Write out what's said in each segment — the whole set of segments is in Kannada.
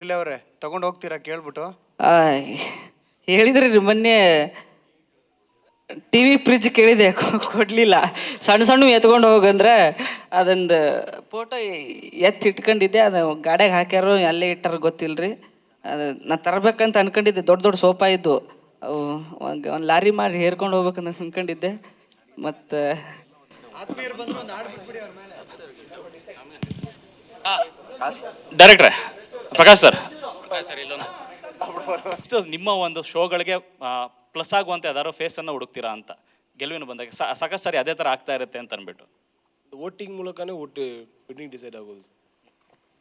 ಇಲ್ಲ ಅವ್ರೆ ತಗೊಂಡು ಹೋಗ್ತೀರಾ ಕೇಳ್ಬಿಟ್ಟು. ಆ, ಹೇಳಿದ್ರಿ ರೀ ಮೊನ್ನೆ ಟಿ ವಿ ಫ್ರಿಜ್ ಕೇಳಿದೆ ಕೊಡ್ಲಿಲ್ಲ. ಸಣ್ಣ ಸಣ್ಣ ಎತ್ಕೊಂಡು ಹೋಗಂದ್ರೆ ಅದೊಂದು ಫೋಟೋ ಇಟ್ಕೊಂಡಿದ್ದೆ, ಅದು ಗಾಡ್ಯಾಗ ಹಾಕ್ಯಾರೋ ಅಲ್ಲೇ ಇಟ್ಟಾರ ಗೊತ್ತಿಲ್ರಿ. ಅದು ನಾ ತರಬೇಕಂತ ಅನ್ಕೊಂಡಿದ್ದೆ. ದೊಡ್ಡ ದೊಡ್ಡ ಸೋಫಾ ಇದ್ದು ಅವು ಒಂದು ಲಾರಿ ಮಾಡಿ ಹೇರ್ಕೊಂಡು ಹೋಗ್ಬೇಕಂತ ಅನ್ಕೊಂಡಿದ್ದೆ. ಮತ್ತು ಡೈರೆಕ್ಟ್ರೆ ಪ್ರಕಾಶ್ ಸರ್, ಇಷ್ಟು ನಿಮ್ಮ ಒಂದು ಶೋಗಳಿಗೆ ಪ್ಲಸ್ ಆಗುವಂತೆ ಯಾವ್ದಾದ್ರು ಫೇಸನ್ನು ಹುಡುಕ್ತೀರಾ ಅಂತ ಗೆಲುವಿನ ಬಂದಾಗ ಸಾಕಷ್ಟು ಸರಿ ಅದೇ ಥರ ಆಗ್ತಾ ಇರುತ್ತೆ ಅಂತ ಅಂದ್ಬಿಟ್ಟು ವೋಟಿಂಗ್ ಮೂಲಕನೇ ವಿನ್ನಿಂಗ್ ಡಿಸೈಡ್ ಆಗೋದು.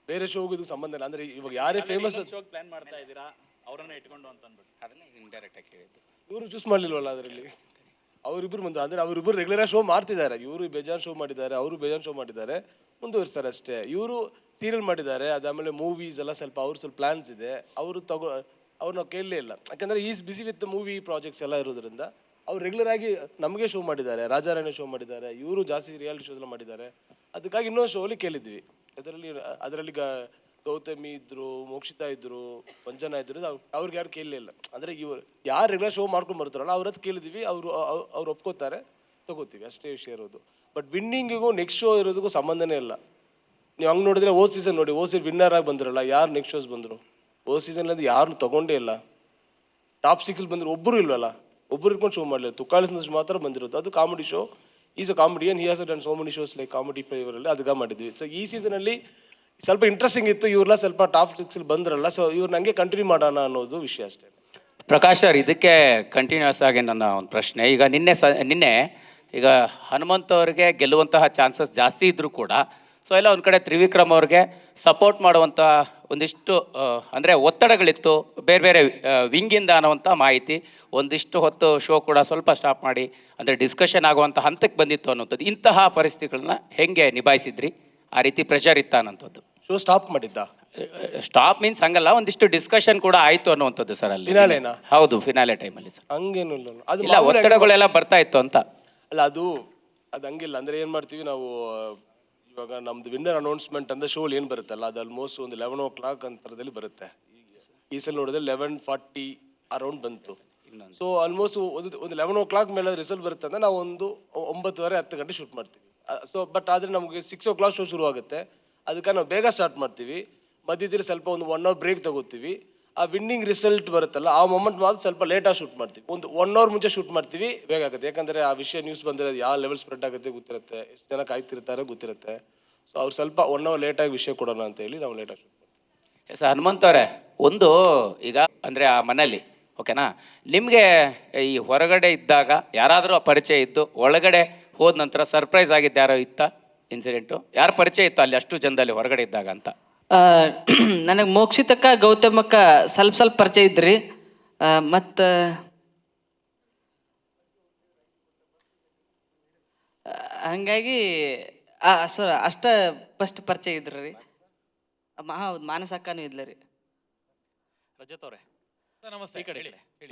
ಬೇರೆ ಶೋಗೂ ಇದು ಸಂಬಂಧ ಇಲ್ಲ. ಅಂದ್ರೆ ಇವಾಗ ಯಾರೇ ಫೇಮಸ್ ಶೋ ಪ್ಲಾನ್ ಮಾಡ್ತಾ ಇದ್ದೀರಾ ಅವರನ್ನ ಇಟ್ಕೊಂಡು ಅಂತ ಅಂದ್ಬಿಟ್ಟು ಅದನ್ನೇ ಇಂಡೈರೆಕ್ಟ್ ಆಗಿ ಕೇಳಿದ್ದು. ಇವರು ಚೂಸ್ ಮಾಡಲಿಲ್ವಲ್ಲ ಅದರಲ್ಲಿ. ಅವರಿಬ್ಬರು ಮುಂದೆ ಅಂದ್ರೆ ಅವರಿಬ್ಬರು ರೆಗ್ಯುಲರ್ ಶೋ ಮಾಡ್ತಿದ್ದಾರೆ. ಇವರು ಬೇಜಾನ್ ಶೋ ಮಾಡಿದ್ದಾರೆ, ಅವರು ಬೇಜಾನ್ ಶೋ ಮಾಡಿದ್ದಾರೆ, ಮುಂದುವರಿಸ್ತಾರೆ ಅಷ್ಟೇ. ಇವರು ಸೀರಿಯಲ್ ಮಾಡಿದ್ದಾರೆ, ಅದಾದಮೇಲೆ ಮೂವೀಸ್ ಎಲ್ಲ ಸ್ವಲ್ಪ ಸ್ವಲ್ಪ ಪ್ಲಾನ್ಸ್ ಇದೆ. ಅವರು ಅವ್ರು ನಾವು ಕೇಳಲೇ ಇಲ್ಲ. ಯಾಕಂದ್ರೆ is busy with movie projects ಎಲ್ಲ ಇರೋದ್ರಿಂದ ಅವ್ರು ರೆಗ್ಯುಲರ್ ಆಗಿ ನಮಗೆ ಶೋ ಮಾಡಿದ್ದಾರೆ, ರಾಜಾರಾಣಿ ಶೋ ಮಾಡಿದ್ದಾರೆ, ಇವರು ಜಾಸ್ತಿ ರಿಯಾಲಿಟಿ ಶೋಸ್ ಎಲ್ಲ ಮಾಡಿದ್ದಾರೆ. ಅದಕ್ಕಾಗಿ ಇನ್ನೊಂದು ಶೋ ಅಲ್ಲಿ ಕೇಳಿದ್ವಿ. ಅದರಲ್ಲಿ ಗೌತಮಿ ಇದ್ರು, ಮೋಕ್ಷಿತಾ ಇದ್ರು, ವಂಜನಾ ಇದ್ರು, ಅವ್ರಿಗೆ ಯಾರು ಕೇಳಲಿಲ್ಲ. ಅಂದ್ರೆ ಇವ್ರು ಯಾರು ರೆಗ್ಯುಲರ್ ಶೋ ಮಾಡ್ಕೊಂಡು ಬರ್ತಾರಲ್ಲ ಅವ್ರ ಹತ್ರ ಕೇಳಿದ್ವಿ. ಅವ್ರು ಒಪ್ಕೋತಾರೆ, ತಗೋತೀವಿ, ಅಷ್ಟೇ ವಿಷಯ ಇರೋದು. ಬಟ್ ವಿನ್ನಿಂಗಿಗೂ ನೆಕ್ಸ್ಟ್ ಶೋ ಇರೋದಕ್ಕೂ ಸಂಬಂಧನೇ ಇಲ್ಲ. ನೀವು ಹಂಗೆ ನೋಡಿದ್ರೆ ಓ ಸೀಸನ್ ನೋಡಿ, ಓ ಸೀಸನ್ ವಿನ್ನರ್ ಆಗಿ ಬಂದ್ರಲ್ಲ, ಯಾರು ನೆಕ್ಸ್ಟ್ ಶೋಸ್ ಬಂದರು? ಓ ಸೀಸನ್ ಅದು ಯಾರು ತಗೊಂಡೇ ಇಲ್ಲ. ಟಾಪ್ 6 ಬಂದ್ರು ಒಬ್ಬರು ಇಲ್ವಲ್ಲ, ಒಬ್ಬರು ಇಟ್ಕೊಂಡು ಶೋ ಮಾಡಲಿಲ್ಲ. ತುಕಾಲಿಸಿದಷ್ಟು ಮಾತ್ರ ಬಂದಿರೋದು. ಅದು comedy show. Is a comedian, he has done so many shows like comedy ಫೈವರಲ್ಲಿ ಅದಕ್ಕೆ ಮಾಡಿದ್ವಿ. ಸೊ ಈ ಸೀಸನಲ್ಲಿ ಸ್ವಲ್ಪ ಇಂಟ್ರೆಸ್ಟಿಂಗ್ ಇತ್ತು. ಇವ್ರೆಲ್ಲ ಸ್ವಲ್ಪ ಟಾಪ್ 6 ಬಂದ್ರಲ್ಲ, ಸೊ ಇವ್ರು ನನಗೆ ಕಂಟಿನ್ಯೂ ಮಾಡೋಣ ಅನ್ನೋದು ವಿಷಯ ಅಷ್ಟೇ. ಪ್ರಕಾಶ್ ಸರ್, ಇದಕ್ಕೆ ಕಂಟಿನ್ಯೂಸ್ ಆಗಿ ನನ್ನ ಒಂದು ಪ್ರಶ್ನೆ. ಈಗ ನಿನ್ನೆ ಈಗ ಹನುಮಂತ್ ಅವರಿಗೆ ಗೆಲ್ಲುವಂತಹ ಚಾನ್ಸಸ್ ಜಾಸ್ತಿ ಇದ್ದರೂ ಕೂಡ ಸೊ ಎಲ್ಲ ಒಂದು ಕಡೆ ತ್ರಿವಿಕ್ರಮ್ ಅವ್ರಿಗೆ ಸಪೋರ್ಟ್ ಮಾಡುವಂಥ ಒಂದಿಷ್ಟು ಅಂದರೆ ಒತ್ತಡಗಳಿತ್ತು ಬೇರೆ ಬೇರೆ ವಿಂಗಿಂದ ಅನ್ನುವಂಥ ಮಾಹಿತಿ. ಒಂದಿಷ್ಟು ಹೊತ್ತು ಶೋ ಕೂಡ ಸ್ವಲ್ಪ ಸ್ಟಾಪ್ ಮಾಡಿ ಅಂದರೆ ಡಿಸ್ಕಷನ್ ಆಗುವಂಥ ಹಂತಕ್ಕೆ ಬಂದಿತ್ತು ಅನ್ನೋಂಥದ್ದು. ಇಂತಹ ಪರಿಸ್ಥಿತಿಗಳನ್ನ ಹೆಂಗೆ ನಿಭಾಯಿಸಿದ್ರಿ? ಆ ರೀತಿ ಪ್ರೆಷರ್ ಇತ್ತ ಅನ್ನೋಂಥದ್ದು. ಶೋ ಸ್ಟಾಪ್ ಮಾಡಿದ್ದ? ಸ್ಟಾಪ್ ಮೀನ್ಸ್ ಹಂಗಲ್ಲ, ಒಂದಿಷ್ಟು ಡಿಸ್ಕಷನ್ ಕೂಡ ಆಯ್ತು ಅನ್ನುವಂಥದ್ದು ಸರ್ ಅಲ್ಲಿ. ಫಿನಾಲೆನಾ? ಹೌದು, ಫಿನಾಲೆ ಟೈಮಲ್ಲಿ ಸರ್. ಹಂಗೇನು ಅದು ಇಲ್ಲ, ಒತ್ತಡಗಳೆಲ್ಲ ಬರ್ತಾ ಇತ್ತು ಅಂತ. ಅಲ್ಲ, ಅದು ಹಂಗಿಲ್ಲ. ಅಂದ್ರೆ ಏನು ಮಾಡ್ತೀವಿ ನಾವು, ಇವಾಗ ನಮ್ದು ವಿನ್ನರ್ ಅನೌನ್ಸ್ಮೆಂಟ್ ಅಂದ್ರೆ ಶೋ ಏನು ಬರುತ್ತಲ್ಲ, ಅದು ಆಲ್ಮೋಸ್ಟ್ ಒಂದು 11 o'clock ಅಂತರದಲ್ಲಿ ಬರುತ್ತೆ. ಈ ಸಲ ನೋಡಿದ್ರೆ 11:40 ಅರೌಂಡ್ ಬಂತು. ಸೊ ಆಲ್ಮೋಸ್ಟ್ ಒಂದು 11 o'clock ಮೇಲೆ ರಿಸಲ್ಟ್ ಬರುತ್ತೆ ಅಂದ್ರೆ ನಾವು ಒಂದು 9:30 10 ಗಂಟೆ ಶೂಟ್ ಮಾಡ್ತೀವಿ. ಸೊ ಬಟ್ ಆದರೆ ನಮಗೆ 6 o'clock ಶೋ ಶುರು ಆಗುತ್ತೆ. ಅದಕ್ಕೆ ನಾವು ಬೇಗ ಸ್ಟಾರ್ಟ್ ಮಾಡ್ತೀವಿ. ಮಧ್ಯದಲ್ಲಿ ಸ್ವಲ್ಪ ಒಂದು 1 hour ಬ್ರೇಕ್ ತಗೋತೀವಿ. ಆ ವಿನ್ನಿಂಗ್ ರಿಸಲ್ಟ್ ಬರುತ್ತಲ್ಲ, ಆ ಮೊಮೆಂಟ್ ಮಾತ್ರ ಸ್ವಲ್ಪ ಲೇಟಾಗಿ ಶೂಟ್ ಮಾಡ್ತೀವಿ. ಒಂದು 1 hour ಮುಂಚೆ ಶೂಟ್ ಮಾಡ್ತೀವಿ, ಬೇಗ ಆಗುತ್ತೆ. ಯಾಕಂದರೆ ಆ ವಿಷಯ ನ್ಯೂಸ್ ಬಂದರೆ ಯಾವ ಲೆವೆಲ್ ಸ್ಪ್ರೆಡ್ ಆಗುತ್ತೆ ಗೊತ್ತಿರುತ್ತೆ, ಎಷ್ಟು ಜನ ಕಾಯ್ತಿರ್ತಾರೆ ಗೊತ್ತಿರುತ್ತೆ. ಸೊ ಅವ್ರು ಸ್ವಲ್ಪ 1 hour ಲೇಟಾಗಿ ವಿಷಯ ಕೊಡೋಣ ಅಂತ ಹೇಳಿ ನಾವು ಲೇಟಾಗಿ ಶೂಟ್ ಮಾಡ್ತೀವಿ. ಸರ್ ಹನುಮಂತ್ ಅವರೇ, ಒಂದು ಈಗ ಅಂದರೆ ಆ ಮನೇಲಿ ಓಕೆನಾ, ನಿಮಗೆ ಈ ಹೊರಗಡೆ ಇದ್ದಾಗ ಯಾರಾದರೂ ಪರಿಚಯ ಇದ್ದು ಒಳಗಡೆ ಹೋದ ನಂತರ ಸರ್ಪ್ರೈಸ್ ಆಗಿದ್ದು ಯಾರೋ ಇತ್ತ ಇನ್ಸಿಡೆಂಟು? ಯಾರು ಪರಿಚಯ ಇತ್ತು ಅಲ್ಲಿ ಅಷ್ಟು ಜನದಲ್ಲಿ ಹೊರಗಡೆ ಇದ್ದಾಗ ಅಂತ? ನನಗೆ ಮೋಕ್ಷಿತಕ್ಕ ಗೌತಮಕ್ಕ ಸ್ವಲ್ಪ ಪರಿಚಯ ಇದ್ರಿ. ಮತ್ತು ಹಂಗಾಗಿ ಸರ್ ಅಷ್ಟ ಫಸ್ಟ್ ಪರಿಚಯ ಇದ್ರಿ ರೀ. ಹೌದು, ಮಾನಸಕ್ಕನೂ ಇದ್ಲ ರೀ. ರಜತ್ ಅವರೇ ನಮಸ್ತೆ. ಈ ಕಡೆ